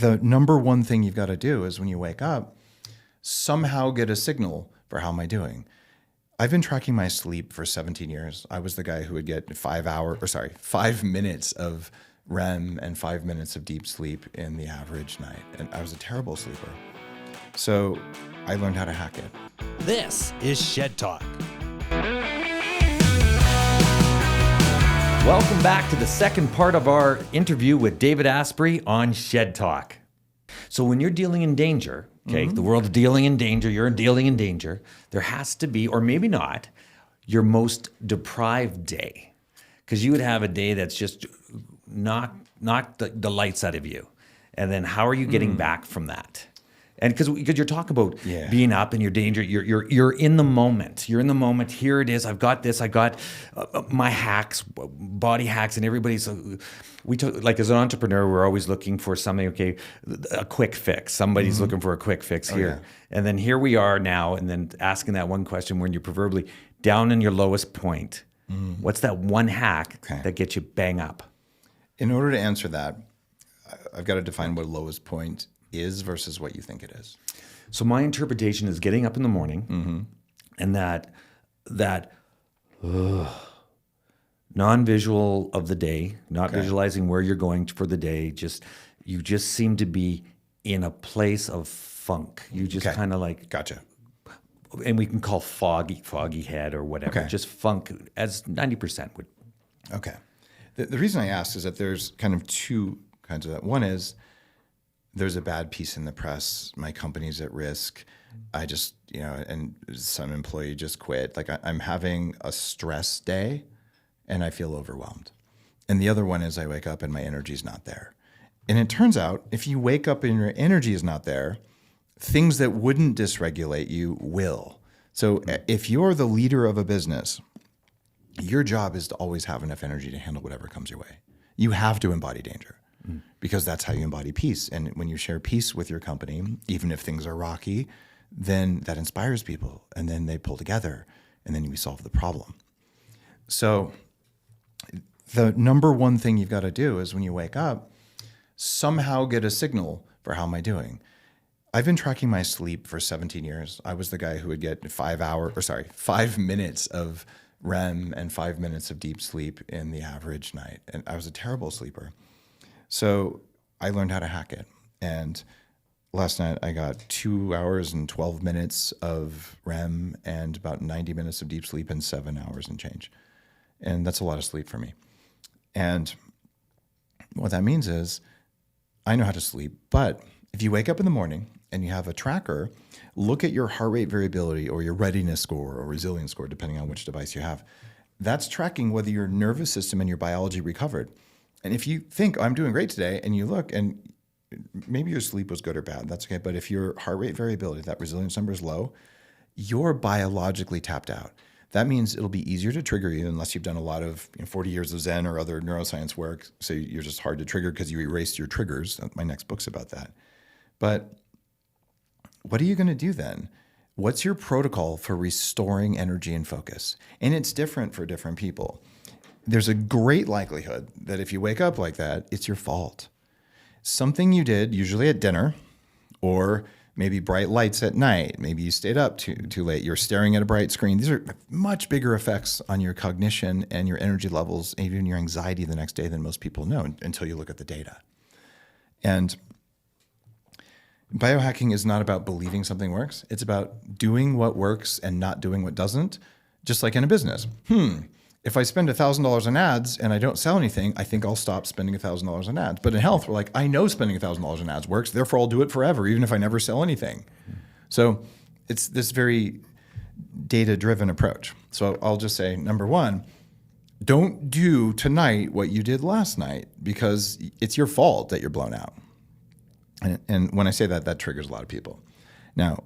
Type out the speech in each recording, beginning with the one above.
The number one thing you've got to do is when you wake up, somehow get a signal for how am I doing. I've been tracking my sleep for 17 years. I was the guy who would get 5 minutes of REM and 5 minutes of deep sleep in the average night. And I was a terrible sleeper. So I learned how to hack it. This is Shed Talk. Welcome back to the second part of our interview with David Asprey on Shed Talk. So when you're dealing in danger, okay, the world's dealing in danger, you're dealing in danger, there has to be, or maybe not, your most deprived day. Because you would have a day that's just knocked the lights out of you. And then how are you getting back from that? And because you're talking about being up in your danger, you're in the moment. You're in the moment. Here it is. I've got this. I got my hacks, body hacks, and everybody's. Like as an entrepreneur, we're always looking for something. Okay, a quick fix. Somebody's looking for a quick fix here, and then here we are now, and then asking that one question when you're proverbially down in your lowest point. What's that one hack that gets you bang up? In order to answer that, I've got to define what lowest point is versus what you think it is. So my interpretation is getting up in the morning and that non-visual of the day, not visualizing where you're going for the day, you just seem to be in a place of funk. You just kind of like... Gotcha. And we can call foggy head or whatever. Just funk as 90% would. Okay. The reason I asked is that there's kind of two kinds of that. One is there's a bad piece in the press. My company's at risk. I just, and some employee just quit. Like I'm having a stress day and I feel overwhelmed. And the other one is I wake up and my energy's not there. And it turns out if you wake up and your energy is not there, things that wouldn't dysregulate you will. So if you're the leader of a business, your job is to always have enough energy to handle whatever comes your way. You have to embody danger. Because that's how you embody peace. And when you share peace with your company, even if things are rocky, then that inspires people. And then they pull together and then we solve the problem. So the number one thing you've got to do is when you wake up, somehow get a signal for how am I doing. I've been tracking my sleep for 17 years. I was the guy who would get 5 minutes of REM and 5 minutes of deep sleep in the average night. And I was a terrible sleeper. So I learned how to hack it. And last night I got 2 hours and 12 minutes of REM and about 90 minutes of deep sleep and 7 hours and change. And that's a lot of sleep for me. And what that means is I know how to sleep, but if you wake up in the morning and you have a tracker, look at your heart rate variability or your readiness score or resilience score, depending on which device you have. That's tracking whether your nervous system and your biology recovered. And if you think, I'm doing great today, and you look, and maybe your sleep was good or bad, that's okay. But if your heart rate variability, that resilience number is low, you're biologically tapped out. That means it'll be easier to trigger you unless you've done a lot of 40 years of Zen or other neuroscience work. So you're just hard to trigger because you erased your triggers. My next book's about that. But what are you going to do then? What's your protocol for restoring energy and focus? And it's different for different people. There's a great likelihood that if you wake up like that, it's your fault. Something you did, usually at dinner, or maybe bright lights at night. Maybe you stayed up too late. You're staring at a bright screen. These are much bigger effects on your cognition and your energy levels, even your anxiety the next day than most people know until you look at the data. And biohacking is not about believing something works. It's about doing what works and not doing what doesn't, just like in a business. If I spend $1,000 on ads and I don't sell anything, I think I'll stop spending $1,000 on ads. But in health, we're like, I know spending $1,000 on ads works, therefore I'll do it forever, even if I never sell anything. So it's this very data-driven approach. So I'll just say, number one, don't do tonight what you did last night because it's your fault that you're blown out. And when I say that, that triggers a lot of people. Now,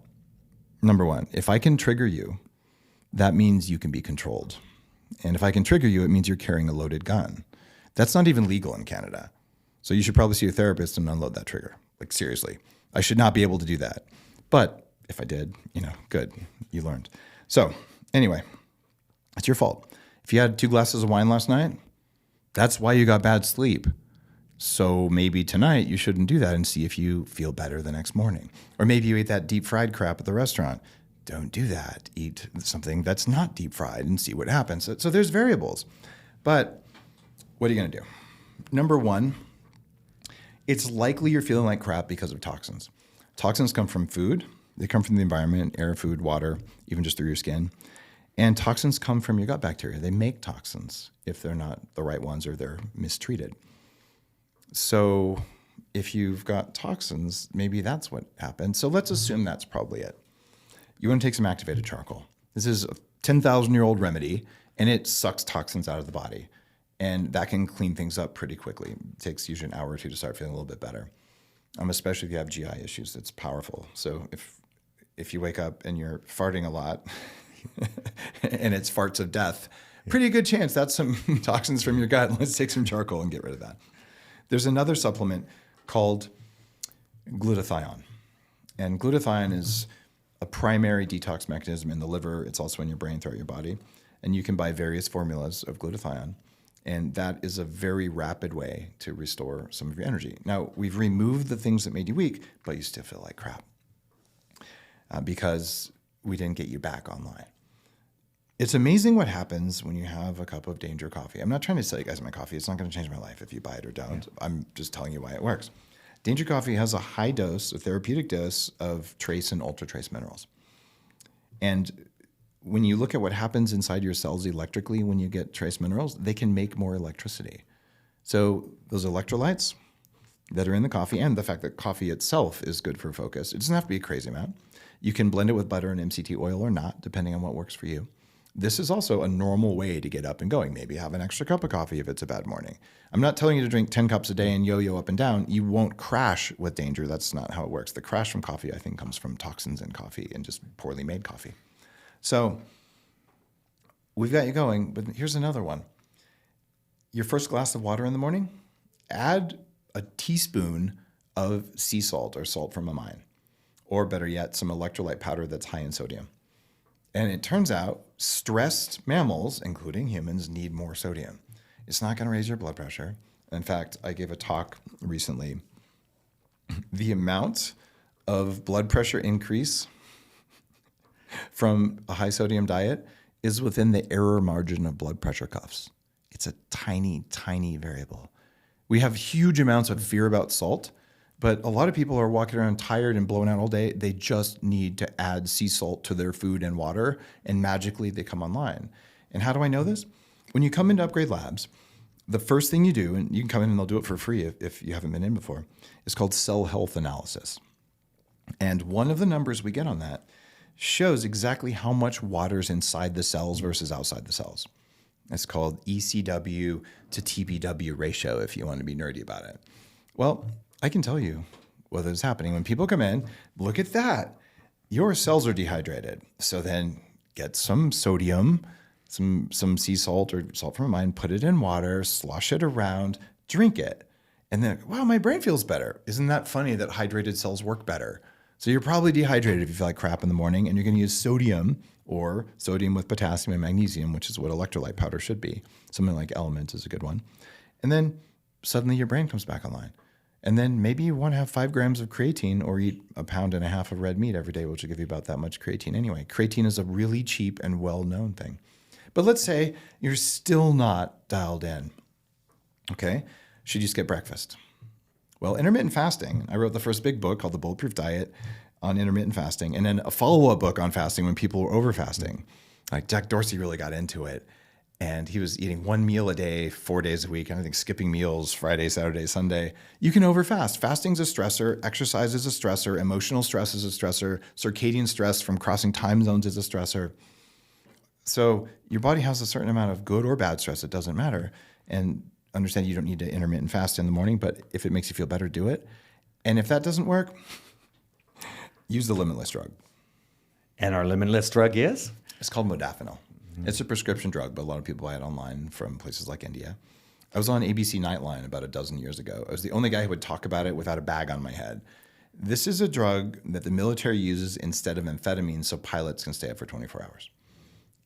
number one, if I can trigger you, that means you can be controlled. And if I can trigger you, it means you're carrying a loaded gun. That's not even legal in Canada. So you should probably see a therapist and unload that trigger. Like seriously, I should not be able to do that. But if I did, good, you learned. So anyway, it's your fault. If you had 2 glasses of wine last night, that's why you got bad sleep. So maybe tonight you shouldn't do that and see if you feel better the next morning. Or maybe you ate that deep fried crap at the restaurant. Don't do that. Eat something that's not deep fried and see what happens. So there's variables. But what are you going to do? Number one, it's likely you're feeling like crap because of toxins. Toxins come from food. They come from the environment, air, food, water, even just through your skin. And toxins come from your gut bacteria. They make toxins if they're not the right ones or they're mistreated. So if you've got toxins, maybe that's what happened. So let's assume that's probably it. You want to take some activated charcoal. This is a 10,000-year-old remedy, and it sucks toxins out of the body. And that can clean things up pretty quickly. It takes usually an hour or two to start feeling a little bit better. Especially if you have GI issues, it's powerful. So if you wake up and you're farting a lot and it's farts of death, pretty good chance that's some toxins from your gut. Let's take some charcoal and get rid of that. There's another supplement called glutathione. And glutathione is a primary detox mechanism in the liver. It's also in your brain throughout your body. And you can buy various formulas of glutathione. And that is a very rapid way to restore some of your energy. Now, we've removed the things that made you weak, but you still feel like crap because we didn't get you back online. It's amazing what happens when you have a cup of Danger coffee. I'm not trying to sell you guys my coffee. It's not going to change my life if you buy it or don't. Yeah. I'm just telling you why it works. Danger coffee has a high dose, a therapeutic dose of trace and ultra trace minerals. And when you look at what happens inside your cells electrically when you get trace minerals, they can make more electricity. So those electrolytes that are in the coffee and the fact that coffee itself is good for focus, it doesn't have to be a crazy amount. You can blend it with butter and MCT oil or not, depending on what works for you. This is also a normal way to get up and going. Maybe have an extra cup of coffee if it's a bad morning. I'm not telling you to drink 10 cups a day and yo-yo up and down. You won't crash with Danger. That's not how it works. The crash from coffee, I think, comes from toxins in coffee and just poorly made coffee. So we've got you going, but here's another one. Your first glass of water in the morning, add a teaspoon of sea salt or salt from a mine, or better yet, some electrolyte powder that's high in sodium. And it turns out stressed mammals, including humans, need more sodium. It's not going to raise your blood pressure. In fact, I gave a talk recently. The amount of blood pressure increase from a high sodium diet is within the error margin of blood pressure cuffs. It's a tiny, tiny variable. We have huge amounts of fear about salt, but a lot of people are walking around tired and blown out all day. They just need to add sea salt to their food and water, and magically they come online. And how do I know this? When you come into Upgrade Labs, the first thing you do, and you can come in and they'll do it for free if you haven't been in before, is called cell health analysis. And one of the numbers we get on that shows exactly how much water's inside the cells versus outside the cells. It's called ECW to TBW ratio if you want to be nerdy about it. Well, I can tell you what is happening. When people come in, look at that. Your cells are dehydrated. So then get some sodium, some sea salt or salt from a mine, put it in water, slosh it around, drink it. And then, wow, my brain feels better. Isn't that funny that hydrated cells work better? So you're probably dehydrated if you feel like crap in the morning, and you're going to use sodium or sodium with potassium and magnesium, which is what electrolyte powder should be. Something like Element is a good one. And then suddenly your brain comes back online. And then maybe you want to have 5 grams of creatine or eat 1.5 pounds of red meat every day, which will give you about that much creatine anyway. Creatine is a really cheap and well-known thing. But let's say you're still not dialed in. Okay, should you skip breakfast? Well, intermittent fasting, I wrote the first big book called The Bulletproof Diet on intermittent fasting, and then a follow-up book on fasting when people were over fasting. Like Jack Dorsey really got into it, and he was eating 1 meal a day, 4 days a week, and I think skipping meals Friday, Saturday, Sunday. You can overfast. Fasting's a stressor, exercise is a stressor, emotional stress is a stressor, circadian stress from crossing time zones is a stressor. So your body has a certain amount of good or bad stress, it doesn't matter. And understand you don't need to intermittent fast in the morning, but if it makes you feel better, do it. And if that doesn't work, use the limitless drug. And our limitless drug is? It's called modafinil. Mm-hmm. It's a prescription drug, but a lot of people buy it online from places like India. I was on ABC Nightline about 12 years ago. I was the only guy who would talk about it without a bag on my head. This is a drug that the military uses instead of amphetamine so pilots can stay up for 24 hours.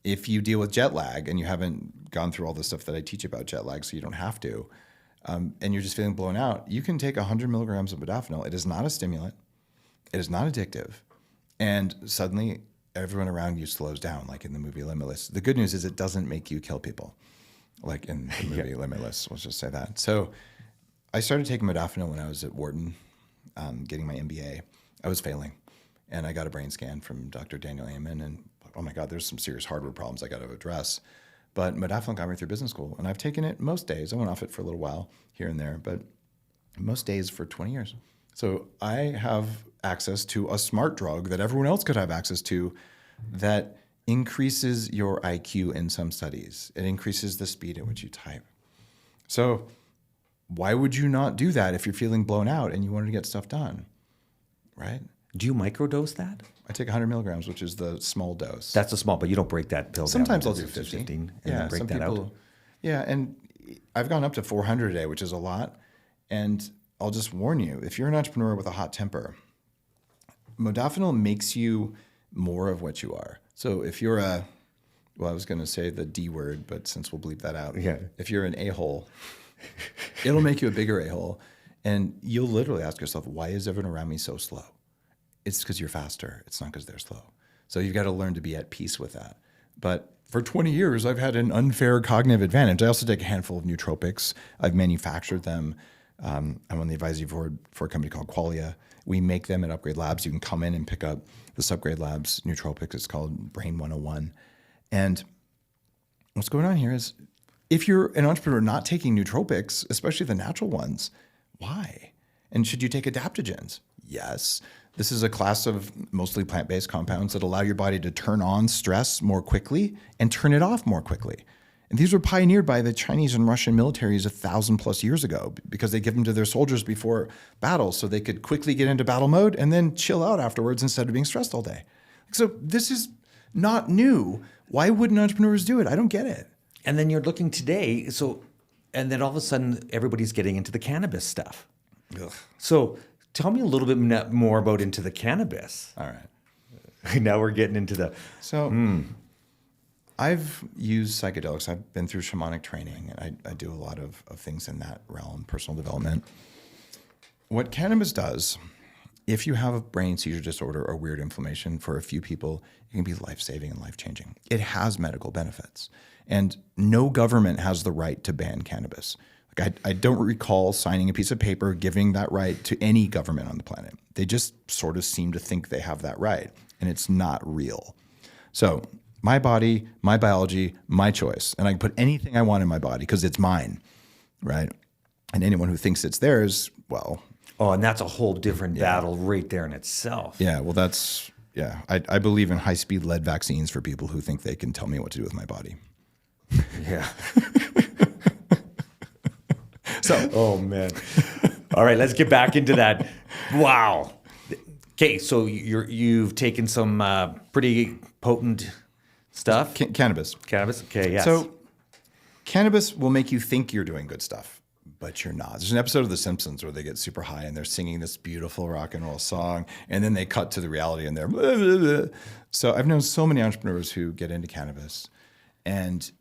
If you deal with jet lag, and you haven't gone through all the stuff that I teach about jet lag, so you don't have to, and you're just feeling blown out, you can take 100 milligrams of modafinil. It is not a stimulant. It is not addictive. And suddenly everyone around you slows down, like in the movie Limitless. The good news is it doesn't make you kill people, like in the movie Limitless. Let's just say that. So I started taking modafinil when I was at Wharton, getting my MBA. I was failing. And I got a brain scan from Dr. Daniel Amen. And oh my God, there's some serious hardware problems I got to address. But modafinil got me through business school. And I've taken it most days. I went off it for a little while here and there, but most days for 20 years. So I have access to a smart drug that everyone else could have access to that increases your IQ in some studies. It increases the speed at which you type. So why would you not do that if you're feeling blown out and you wanted to get stuff done, right? Do you microdose that? I take 100 milligrams, which is the small dose. That's a small, but you don't break that pill down. Sometimes I'll to do 50. 15 and then break that out. Yeah, and I've gone up to 400 a day, which is a lot. And I'll just warn you, if you're an entrepreneur with a hot temper, modafinil makes you more of what you are. So if you're I was going to say the D word, but since we'll bleep that out. Yeah. If you're an a-hole, it'll make you a bigger a-hole. And you'll literally ask yourself, why is everyone around me so slow? It's because you're faster. It's not because they're slow. So you've got to learn to be at peace with that. But for 20 years, I've had an unfair cognitive advantage. I also take a handful of nootropics. I've manufactured them. I'm on the advisory board for a company called Qualia. We make them at Upgrade Labs. You can come in and pick up this Upgrade Labs nootropics. It's called Brain 101. And what's going on here is if you're an entrepreneur not taking nootropics, especially the natural ones, why? And should you take adaptogens? Yes. This is a class of mostly plant-based compounds that allow your body to turn on stress more quickly and turn it off more quickly. And these were pioneered by the Chinese and Russian militaries 1,000+ years ago because they give them to their soldiers before battle so they could quickly get into battle mode and then chill out afterwards instead of being stressed all day. So this is not new. Why wouldn't entrepreneurs do it? I don't get it. And then you're looking today, and then all of a sudden everybody's getting into the cannabis stuff. Ugh. So tell me a little bit more about into the cannabis. All right. Now we're getting into the... So I've used psychedelics. I've been through shamanic training, and I do a lot of things in that realm, personal development. What cannabis does, if you have a brain seizure disorder or weird inflammation, for a few people, it can be life-saving and life-changing. It has medical benefits. And no government has the right to ban cannabis. I don't recall signing a piece of paper giving that right to any government on the planet. They just sort of seem to think they have that right, and it's not real. So my body, my biology, my choice, and I can put anything I want in my body because it's mine, right? And anyone who thinks it's theirs, well... Oh, and that's a whole different battle right there in itself. Yeah, well, that's... Yeah, I believe in high-speed lead vaccines for people who think they can tell me what to do with my body. Yeah. So, oh man. All right, let's get back into that. Wow. Okay, so you've taken some pretty potent stuff. Cannabis. Cannabis. Okay, yes. So cannabis will make you think you're doing good stuff, but you're not. There's an episode of The Simpsons where they get super high and they're singing this beautiful rock and roll song, and then they cut to the reality and they're blah, blah, blah. So I've known so many entrepreneurs who get into cannabis and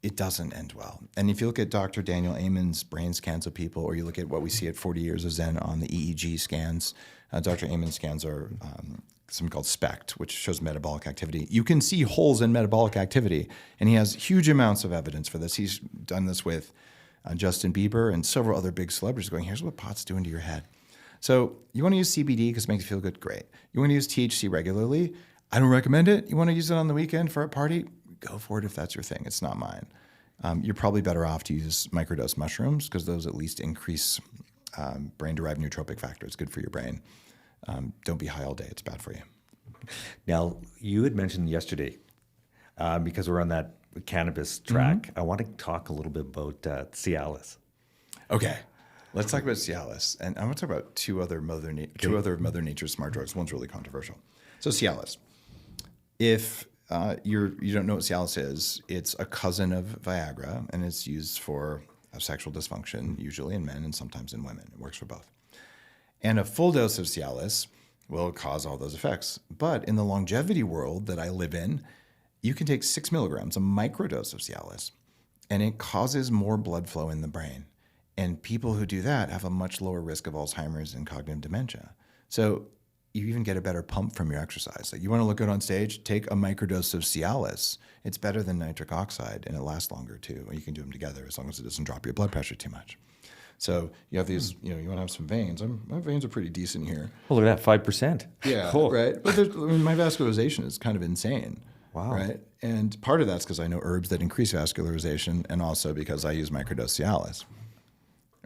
it doesn't end well. And if you look at Dr. Daniel Amen's brain scans of people, or you look at what we see at 40 Years of Zen on the EEG scans, Dr. Amen's scans are something called SPECT, which shows metabolic activity. You can see holes in metabolic activity, and he has huge amounts of evidence for this. He's done this with Justin Bieber and several other big celebrities going, here's what pot's doing to your head. So you want to use CBD because it makes you feel good? Great. You want to use THC regularly? I don't recommend it. You want to use it on the weekend for a party? Go for it if that's your thing. It's not mine. You're probably better off to use microdose mushrooms because those at least increase brain-derived nootropic factor. It's good for your brain. Don't be high all day. It's bad for you. Now, you had mentioned yesterday, because we're on that cannabis track, I want to talk a little bit about Cialis. Okay. Let's talk about Cialis. And I want to talk about two other Mother Nature smart drugs. One's really controversial. So Cialis. If you don't know what Cialis is, it's a cousin of Viagra, and it's used for sexual dysfunction, usually in men and sometimes in women. It works for both. And a full dose of Cialis will cause all those effects. But in the longevity world that I live in, you can take 6 milligrams, a microdose of Cialis, and it causes more blood flow in the brain. And people who do that have a much lower risk of Alzheimer's and cognitive dementia. So you even get a better pump from your exercise. Like you want to look good on stage, take a microdose of Cialis. It's better than nitric oxide, and it lasts longer too. And you can do them together as long as it doesn't drop your blood pressure too much. So you have these, you want to have some veins. My veins are pretty decent here. Oh, look at that, 5%. Yeah, Cool. right. But my vascularization is kind of insane. Wow. Right. And part of that's because I know herbs that increase vascularization, and also because I use microdose Cialis.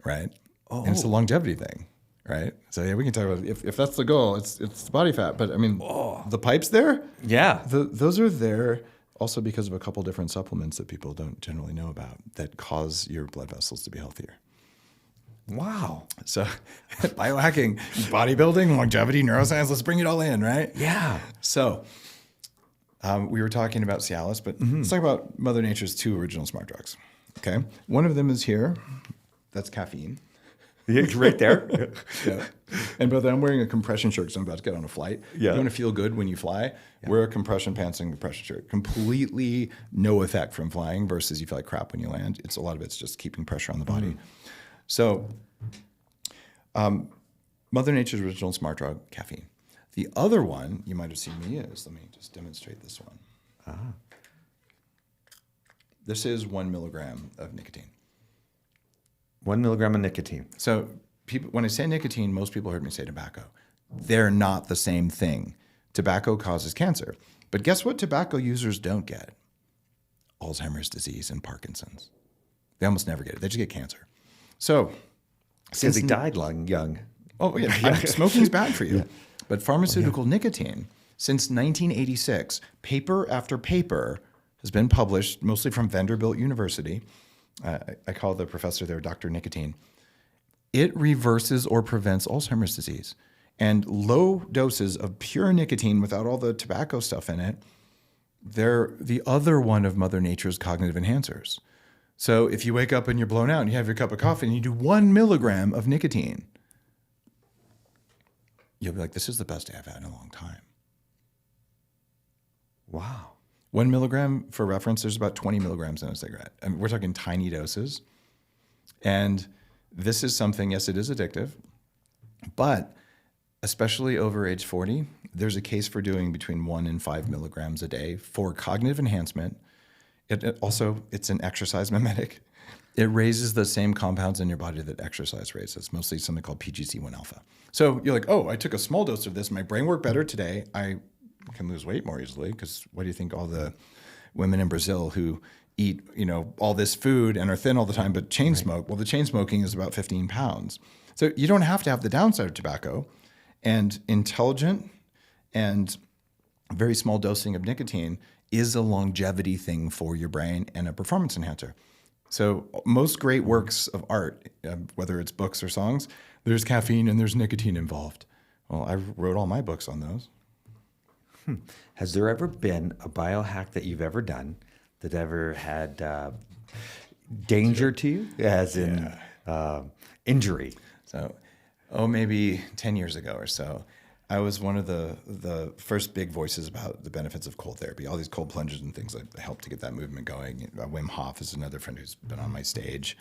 Right. Oh. And it's a longevity thing. Right. So yeah, we can talk about if that's the goal, it's the body fat. But I mean, the pipes there. Yeah. Those are there also because of a couple different supplements that people don't generally know about that cause your blood vessels to be healthier. Wow. So biohacking, bodybuilding, longevity, neuroscience, let's bring it all in, right? Yeah. So we were talking about Cialis, but let's talk about Mother Nature's 2 original smart drugs. Okay. One of them is here. That's caffeine. Yeah, right there. Yeah. And by the way, I'm wearing a compression shirt because I'm about to get on a flight. Yeah. You want to feel good when you fly? Yeah. Wear a compression pants and compression shirt. Completely no effect from flying versus you feel like crap when you land. A lot of it's just keeping pressure on the body. So Mother Nature's original smart drug, caffeine. The other one you might have seen me use. Let me just demonstrate this one. This is 1 milligram of nicotine. 1 milligram of nicotine. So people, when I say nicotine, most people heard me say tobacco. They're not the same thing. Tobacco causes cancer. But guess what tobacco users don't get? Alzheimer's disease and Parkinson's. They almost never get it. They just get cancer. So Because they died young. Oh, yeah. Smoking's bad for you. Yeah. But pharmaceutical nicotine, since 1986, paper after paper has been published, mostly from Vanderbilt University. I call the professor there Dr. Nicotine. It reverses or prevents Alzheimer's disease. And low doses of pure nicotine without all the tobacco stuff in it, they're the other one of Mother Nature's cognitive enhancers. So if you wake up and you're blown out and you have your cup of coffee and you do 1 milligram of nicotine, you'll be like, this is the best day I've had in a long time. Wow. 1 milligram, for reference, there's about 20 milligrams in a cigarette. I mean, we're talking tiny doses. And this is something, yes, it is addictive, but especially over age 40, there's a case for doing between 1 and 5 milligrams a day for cognitive enhancement. It's an exercise mimetic. It raises the same compounds in your body that exercise raises, mostly something called PGC1 alpha. So you're like, oh, I took a small dose of this. My brain worked better today. I can lose weight more easily because what do you think all the women in Brazil who eat, all this food and are thin all the time, but chain smoke? Well, the chain smoking is about 15 pounds. So you don't have to have the downside of tobacco, and intelligent and very small dosing of nicotine is a longevity thing for your brain and a performance enhancer. So most great works of art, whether it's books or songs, there's caffeine and there's nicotine involved. Well, I wrote all my books on those. Has there ever been a biohack that you've ever done that ever had danger to you, as in injury? So, maybe 10 years ago or so, I was one of the first big voices about the benefits of cold therapy, all these cold plunges and things that help to get that movement going. Wim Hof is another friend who's been on my stage.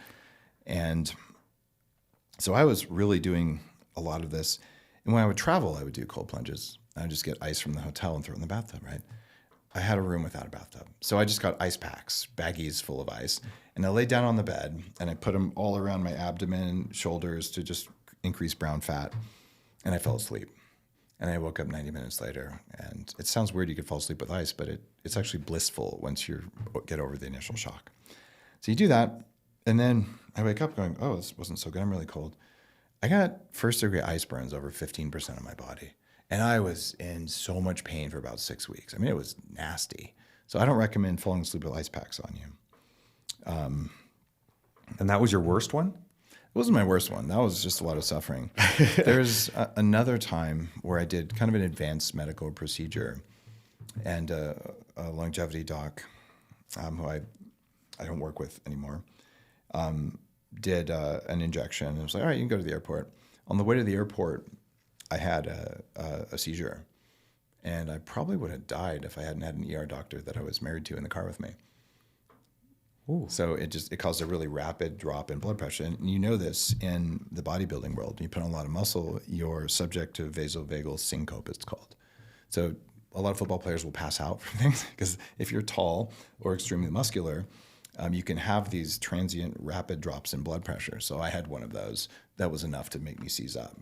And so I was really doing a lot of this. And when I would travel, I would do cold plunges. I would just get ice from the hotel and throw it in the bathtub, right? I had a room without a bathtub. So I just got ice packs, baggies full of ice. And I laid down on the bed and I put them all around my abdomen, shoulders to just increase brown fat. And I fell asleep. And I woke up 90 minutes later. And it sounds weird you could fall asleep with ice, but it's actually blissful once you get over the initial shock. So you do that. And then I wake up going, oh, this wasn't so good. I'm really cold. I got first-degree ice burns over 15% of my body. And I was in so much pain for about 6 weeks. I mean, it was nasty. So I don't recommend falling asleep with ice packs on you. And that was your worst one? It wasn't my worst one. That was just a lot of suffering. There's another time where I did kind of an advanced medical procedure, and a longevity doc, who I don't work with anymore, did an injection. And I was like, all right, you can go to the airport. On the way to the airport, I had a seizure, and I probably would have died if I hadn't had an ER doctor that I was married to in the car with me. So it caused a really rapid drop in blood pressure. And you know this in the bodybuilding world. You put on a lot of muscle, you're subject to vasovagal syncope, it's called. So a lot of football players will pass out from things because if you're tall or extremely muscular, you can have these transient rapid drops in blood pressure. So I had one of those. That was enough to make me seize up.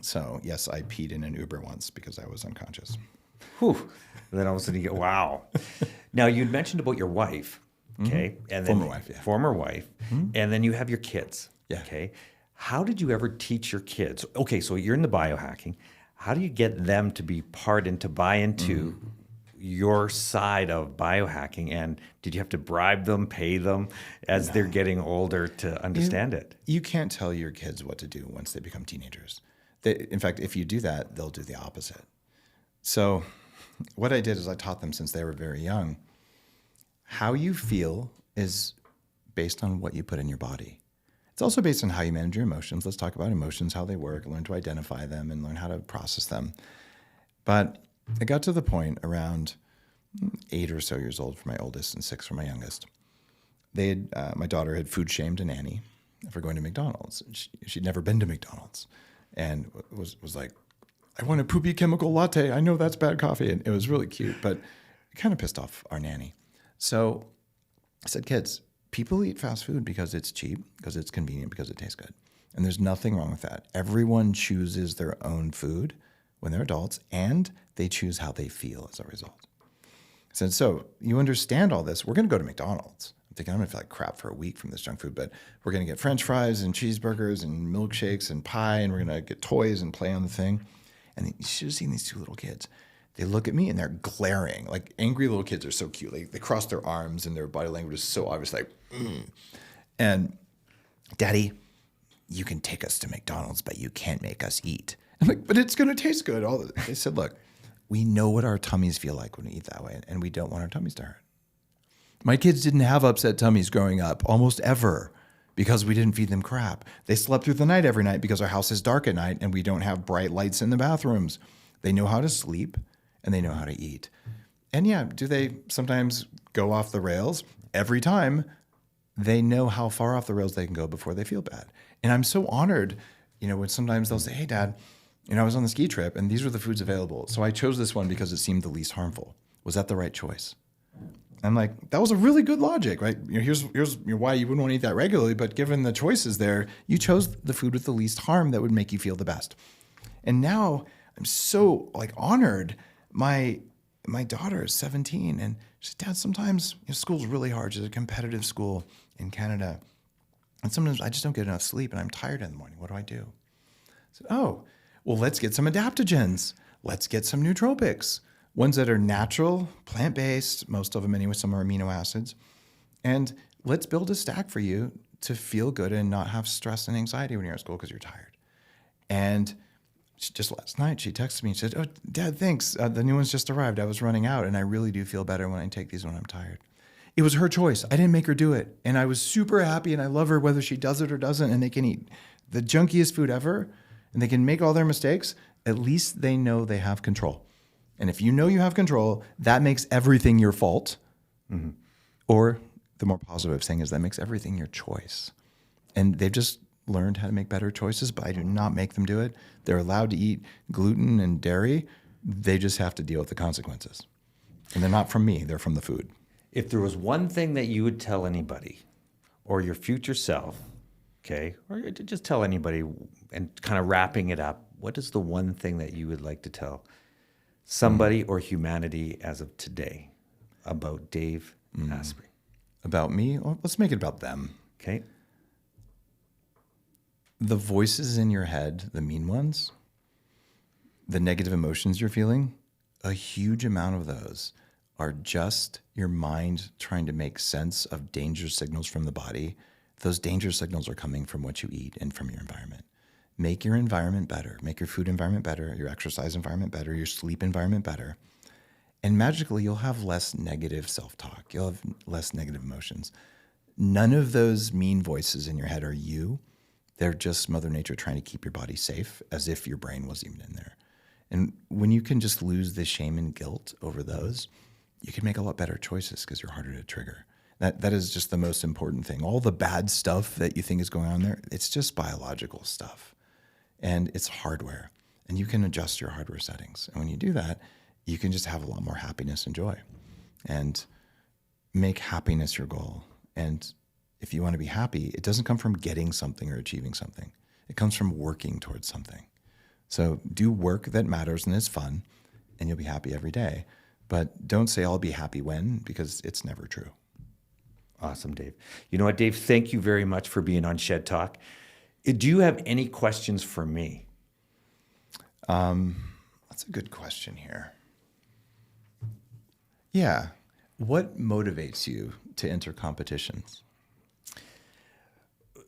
So yes, I peed in an Uber once because I was unconscious. Whew. And then all of a sudden you go, wow. Now you'd mentioned about your wife, okay? And then, Former wife, yeah. Former wife. And then you have your kids, Yeah. okay? How did you ever teach your kids? Okay, so you're in the biohacking. How do you get them to be part and to buy into your side of biohacking? And did you have to bribe them, pay them as they're getting older to understand it? You can't tell your kids what to do once they become teenagers. In fact, if you do that, they'll do the opposite. So what I did is I taught them since they were very young. How you feel is based on what you put in your body. It's also based on how you manage your emotions. Let's talk about emotions, how they work, learn to identify them and learn how to process them. But it got to the point around 8 or so years old for my oldest and 6 for my youngest. My daughter had food shamed a nanny for going to McDonald's. She'd never been to McDonald's and was like, I want a poopy chemical latte. I know that's bad coffee. And it was really cute, but it kind of pissed off our nanny. So I said, kids, people eat fast food because it's cheap, because it's convenient, because it tastes good. And there's nothing wrong with that. Everyone chooses their own food when they're adults, and they choose how they feel as a result. I said, so you understand all this. We're going to go to McDonald's. I'm thinking I'm going to feel like crap for a week from this junk food, but we're going to get French fries and cheeseburgers and milkshakes and pie, and we're going to get toys and play on the thing. And you should have seen these 2 little kids. They look at me and they're glaring. Like angry little kids are so cute. Like they cross their arms and their body language is so obvious. Like, And Daddy, you can take us to McDonald's, but you can't make us eat. I'm like, but it's going to taste good. They said, look, we know what our tummies feel like when we eat that way, and we don't want our tummies to hurt. My kids didn't have upset tummies growing up, almost ever, because we didn't feed them crap. They slept through the night every night because our house is dark at night and we don't have bright lights in the bathrooms. They know how to sleep and they know how to eat. And yeah, do they sometimes go off the rails? Every time, they know how far off the rails they can go before they feel bad. And I'm so honored, when sometimes they'll say, hey, Dad, I was on the ski trip and these were the foods available. So I chose this one because it seemed the least harmful. Was that the right choice? I'm like, that was a really good logic, right? Here's why you wouldn't want to eat that regularly, but given the choices there, you chose the food with the least harm that would make you feel the best. And now I'm so honored. My daughter is 17 and she said, Dad, sometimes school's really hard. She's a competitive school in Canada. And sometimes I just don't get enough sleep and I'm tired in the morning. What do I do? I said, oh, well, let's get some adaptogens. Let's get some nootropics. Ones that are natural, plant-based, most of them anyway, some are amino acids. And let's build a stack for you to feel good and not have stress and anxiety when you're at school because you're tired. And just last night, she texted me and said, oh, Dad, thanks. The new one's just arrived. I was running out, and I really do feel better when I take these when I'm tired. It was her choice. I didn't make her do it. And I was super happy, and I love her whether she does it or doesn't, and they can eat the junkiest food ever, and they can make all their mistakes. At least they know they have control. And if you know you have control, that makes everything your fault. Mm-hmm. Or the more positive thing is that makes everything your choice. And they've just learned how to make better choices, but I do not make them do it. They're allowed to eat gluten and dairy. They just have to deal with the consequences. And they're not from me, they're from the food. If there was one thing that you would tell anybody or your future self, okay, or just tell anybody and kind of wrapping it up, what is the one thing that you would like to tell somebody or humanity as of today about Dave Asprey? About me? Well, let's make it about them. Okay. The voices in your head, the mean ones, the negative emotions you're feeling, a huge amount of those are just your mind trying to make sense of danger signals from the body. Those danger signals are coming from what you eat and from your environment. Make your environment better. Make your food environment better, your exercise environment better, your sleep environment better. And magically, you'll have less negative self-talk. You'll have less negative emotions. None of those mean voices in your head are you. They're just Mother Nature trying to keep your body safe, as if your brain was even in there. And when you can just lose the shame and guilt over those, you can make a lot better choices because you're harder to trigger. That is just the most important thing. All the bad stuff that you think is going on there, it's just biological stuff. And it's hardware. And you can adjust your hardware settings. And when you do that, you can just have a lot more happiness and joy. And make happiness your goal. And if you want to be happy, it doesn't come from getting something or achieving something. It comes from working towards something. So do work that matters and is fun, and you'll be happy every day. But don't say I'll be happy when, because it's never true. Awesome, Dave. You know what, Dave? Thank you very much for being on Shed Talk. Do you have any questions for me? That's a good question here. Yeah. What motivates you to enter competitions?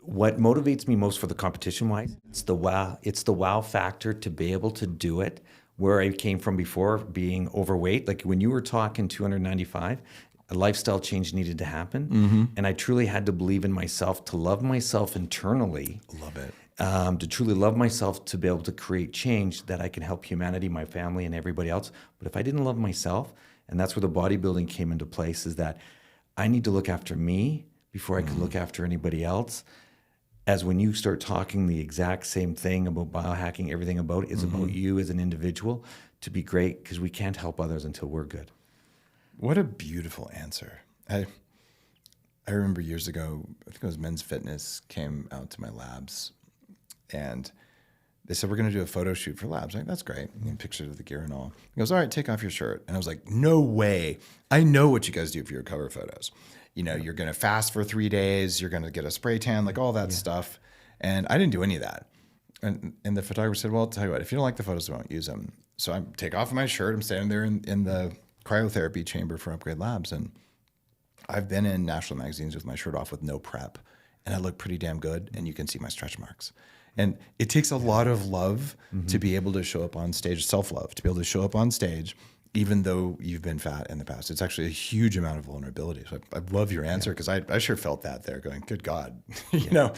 What motivates me most for the competition wise, it's the wow factor to be able to do it where I came from before, being overweight. Like when you were talking 295, a lifestyle change needed to happen. And I truly had to believe in myself, to love myself internally. Love it. To truly love myself, to be able to create change that I can help humanity, my family, and everybody else. But if I didn't love myself, and that's where the bodybuilding came into place, is that I need to look after me before I can look after anybody else. As when you start talking the exact same thing about biohacking, everything about it is about you as an individual to be great, because we can't help others until we're good. What a beautiful answer. I remember years ago, I think it was Men's Fitness came out to my labs, and they said, we're going to do a photo shoot for labs. I'm like, that's great. And pictures of the gear and all. He goes, all right, take off your shirt. And I was like, no way. I know what you guys do for your cover photos. You know, you're going to fast for 3 days. You're going to get a spray tan, like all that stuff. And I didn't do any of that. And the photographer said, well, I'll tell you what, if you don't like the photos, I won't use them. So I take off my shirt. I'm standing there in the cryotherapy chamber for Upgrade Labs. And I've been in national magazines with my shirt off with no prep. And I look pretty damn good. And you can see my stretch marks. And it takes a lot of love to be able to show up on stage, self-love, to be able to show up on stage, even though you've been fat in the past. It's actually a huge amount of vulnerability. So I love your answer, because I sure felt that there going, good God. You know,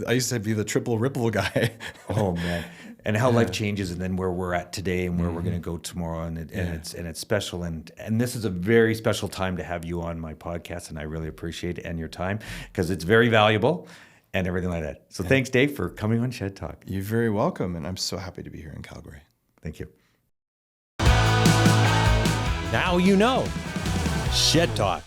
I used to be the triple ripple guy. Oh, man. And how life changes, and then where we're at today and where we're going to go tomorrow. And it's special. And this is a very special time to have you on my podcast. And I really appreciate it and your time, because it's very valuable. And everything like that. So thanks, Dave, for coming on Shed Talk. You're very welcome. And I'm so happy to be here in Calgary. Thank you. Now you know. Shed Talk.